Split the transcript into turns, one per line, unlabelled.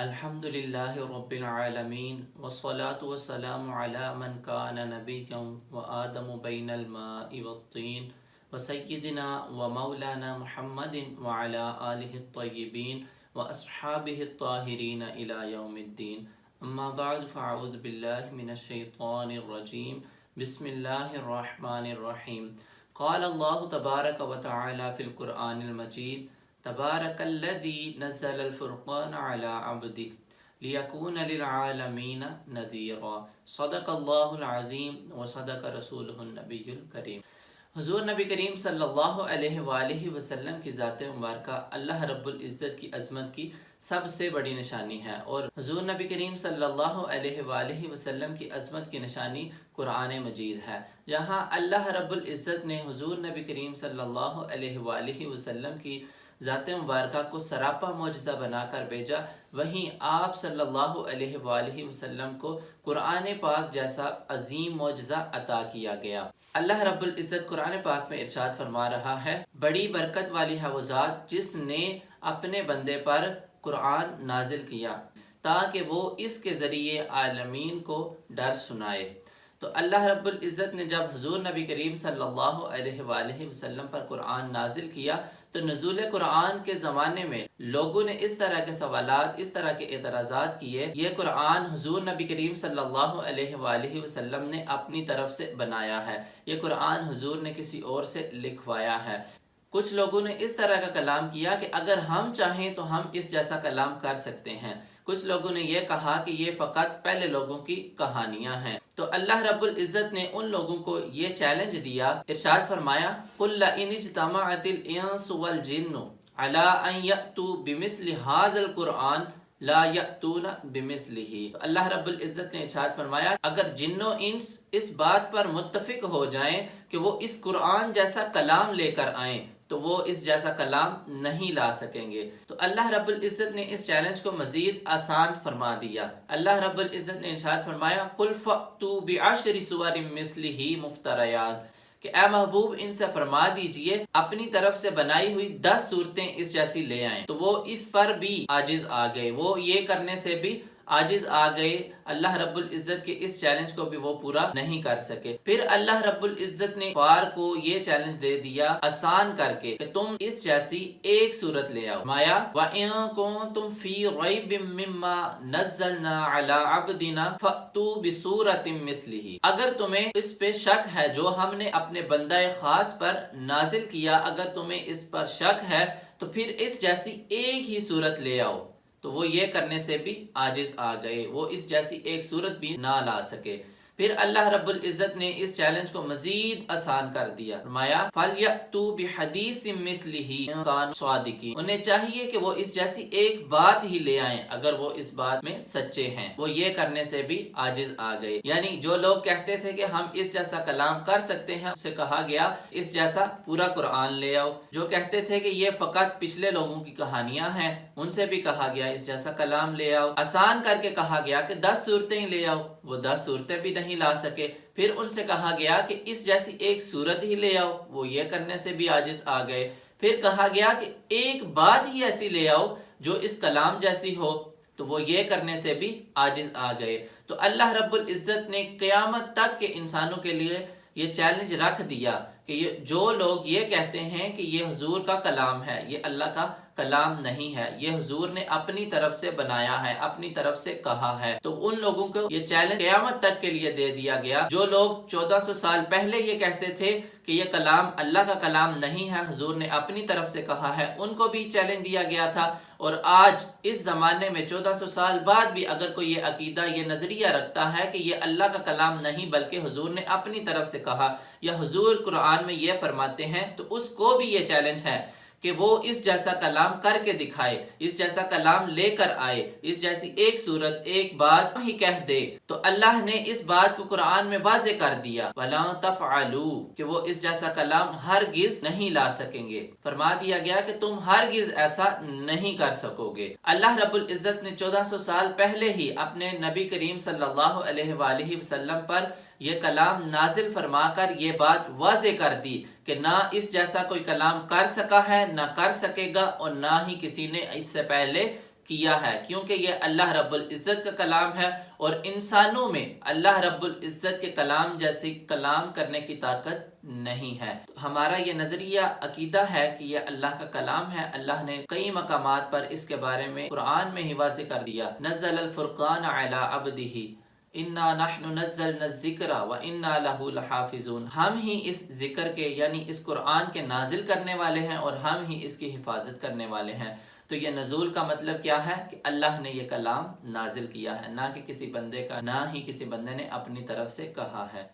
الحمدللہ رب العالمین والصلاة والسلام علی من کان نبیا وآدم بین الماء والطین وسیدنا ومولانا محمد وعلی آلہ الطیبین واصحابہ الطاہرین الی یوم الدین اما بعد فاعوذ باللہ من الشیطان الرجیم بسم اللہ الرحمن الرحیم قال اللہ تبارک و تعالی فی القرآن المجید تبارک الذی نزل الفرقان علی عبدہ لیکون للعالمین نذیرا صدق اللہ العظیم وصدق رسولہ النبی الکریم۔ حضور نبی کریم صلی اللہ علیہ وآلہ وسلم کی ذات مبارکہ اللہ رب العزت کی عظمت کی سب سے بڑی نشانی ہے، اور حضور نبی کریم صلی اللہ علیہ وآلہ وسلم کی عظمت کی نشانی قرآن مجید ہے، جہاں اللہ رب العزت نے حضور نبی کریم صلی اللہ علیہ وآلہ وسلم کی ذات مبارکہ کو سراپا معجزہ بنا کر بھیجا، وہیں آپ صلی اللہ علیہ وآلہ وسلم کو قرآن پاک جیسا عظیم معجزہ عطا کیا گیا۔ اللہ رب العزت قرآن پاک میں ارشاد فرما رہا ہے، بڑی برکت والی ہے وہ ذات جس نے اپنے بندے پر قرآن نازل کیا تاکہ وہ اس کے ذریعے عالمین کو ڈر سنائے۔ تو اللہ رب العزت نے جب حضور نبی کریم صلی اللہ علیہ وآلہ وسلم پر قرآن نازل کیا تو نزول قرآن کے زمانے میں لوگوں نے اس طرح کے سوالات، اس طرح کے اعتراضات کیے، یہ قرآن حضور نبی کریم صلی اللہ علیہ وآلہ وسلم نے اپنی طرف سے بنایا ہے، یہ قرآن حضور نے کسی اور سے لکھوایا ہے۔ کچھ لوگوں نے اس طرح کا کلام کیا کہ اگر ہم چاہیں تو ہم اس جیسا کلام کر سکتے ہیں۔ کچھ لوگوں نے یہ کہا کہ یہ فقط پہلے لوگوں کی کہانیاں ہیں۔ تو اللہ رب العزت نے ان لوگوں کو یہ چیلنج دیا، ارشاد فرمایا قُلْ لَئِنِ اجْتَمَعَتِ الْإِنسُ وَالْجِنُّ عَلَىٰ أَن يَأْتُوا بِمِثْلِ هَٰذَا الْقُرْآنِ لا یأتون بمثلہ۔ اللہ رب العزت نے ارشاد فرمایا اگر جن و انس اس بات پر متفق ہو جائیں کہ وہ اس قرآن جیسا کلام لے کر آئیں تو وہ اس جیسا کلام نہیں لا سکیں گے۔ تو اللہ رب العزت نے اس چیلنج کو مزید آسان فرما دیا۔ اللہ رب العزت نے ارشاد فرمایا قُلْ فَأْتُوا بِعَشْرِ سُوَرٍ مِثْلِهِ مُفْتَرَيَاتٍ کہ اے محبوب ان سے فرما دیجئے اپنی طرف سے بنائی ہوئی 10 صورتیں اس جیسی لے آئیں۔ تو وہ اس پر بھی عاجز آ گئے، وہ یہ کرنے سے بھی عاجز آ گئے، اللہ رب العزت کے اس چیلنج کو بھی وہ پورا نہیں کر سکے۔ پھر اللہ رب العزت نے کفار کو یہ چیلنج دے دیا آسان کر کے کہ تم اس جیسی ایک صورت لے آؤ۔ مایا وَإِن كُنتُمْ فِي رَيْبٍ مِّمَّا نَزَّلْنَا عَلَىٰ عَبْدِنَا فَأْتُوا بِسُورَةٍ مِّثْلِهِ اگر تمہیں اس پہ شک ہے جو ہم نے اپنے بندہ خاص پر نازل کیا، اگر تمہیں اس پر شک ہے تو پھر اس جیسی ایک ہی صورت لے آؤ۔ تو وہ یہ کرنے سے بھی عاجز آ گئے، وہ اس جیسی ایک صورت بھی نہ لا سکے۔ پھر اللہ رب العزت نے اس چیلنج کو مزید آسان کر دیا، فرمایا فَلْيَأْتُوا بِحَدِيثٍ مِّثْلِهِ إِن كَانُوا صَادِقِينَ انہیں چاہیے کہ وہ اس جیسی ایک بات ہی لے آئیں اگر وہ اس بات میں سچے ہیں۔ وہ یہ کرنے سے بھی عاجز آ گئے، یعنی جو لوگ کہتے تھے کہ ہم اس جیسا کلام کر سکتے ہیں اسے کہا گیا اس جیسا پورا قرآن لے آؤ۔ جو کہتے تھے کہ یہ فقط پچھلے لوگوں کی کہانیاں ہیں ان سے بھی کہا گیا اس جیسا کلام لے آؤ۔ آسان کر کے کہا گیا کہ 10 صورتیں لے آؤ، وہ 10 صورتیں بھی نہیں لا سکے۔ پھر ان سے کہا گیا کہ اس جیسی ایک صورت ہی لے آؤ، وہ یہ کرنے سے بھی عاجز آ گئے۔ پھر کہا گیا کہ ایک بات ہی ایسی لے آؤ جو اس کلام جیسی ہو، تو وہ یہ کرنے سے بھی عاجز آ گئے۔ تو اللہ رب العزت نے قیامت تک کے انسانوں کے لیے یہ چیلنج رکھ دیا کہ جو لوگ یہ کہتے ہیں کہ یہ حضور کا کلام ہے، یہ اللہ کا کلام نہیں ہے، یہ حضور نے اپنی طرف سے بنایا ہے، اپنی طرف سے کہا ہے، تو ان لوگوں کو یہ چیلنج قیامت تک کے لیے دے دیا گیا۔ جو لوگ 1400 سال پہلے یہ کہتے تھے کہ یہ کلام اللہ کا کلام نہیں ہے، حضور نے اپنی طرف سے کہا ہے، ان کو بھی چیلنج دیا گیا تھا۔ اور آج اس زمانے میں 1400 سال بعد بھی اگر کوئی یہ عقیدہ، یہ نظریہ رکھتا ہے کہ یہ اللہ کا کلام نہیں بلکہ حضور نے اپنی طرف سے کہا یا حضور قرآن میں یہ فرماتے ہیں، تو اس کو بھی یہ چیلنج ہے کہ وہ اس جیسا کلام کر کے دکھائے، اس جیسا کلام لے کر آئے، اس جیسی ایک صورت، ایک بات ہی کہہ دے۔ تو اللہ نے اس بات کو قرآن میں واضح کر دیا وَلَا تَفْعَلُوا کہ وہ اس جیسا کلام ہرگز نہیں لا سکیں گے۔ فرما دیا گیا کہ تم ہرگز ایسا نہیں کر سکو گے۔ اللہ رب العزت نے 1400 سال پہلے ہی اپنے نبی کریم صلی اللہ علیہ وآلہ وسلم پر یہ کلام نازل فرما کر یہ بات واضح کر دی کہ نہ اس جیسا کوئی کلام کر سکا ہے، نہ کر سکے گا، اور نہ ہی کسی نے اس سے پہلے کیا ہے، کیونکہ یہ اللہ رب العزت کا کلام ہے اور انسانوں میں اللہ رب العزت کے کلام جیسی کلام کرنے کی طاقت نہیں ہے۔ ہمارا یہ نظریہ عقیدہ ہے کہ یہ اللہ کا کلام ہے۔ اللہ نے کئی مقامات پر اس کے بارے میں قرآن میں ہی واضح کر دیا، نزل الفرقان علی عبدہ انا نحن نزلنا الذکر وانا لہ لحافظون، ہم ہی اس ذکر کے یعنی اس قرآن کے نازل کرنے والے ہیں اور ہم ہی اس کی حفاظت کرنے والے ہیں۔ تو یہ نزول کا مطلب کیا ہے کہ اللہ نے یہ کلام نازل کیا ہے، نہ کہ کسی بندے کا، نہ ہی کسی بندے نے اپنی طرف سے کہا ہے۔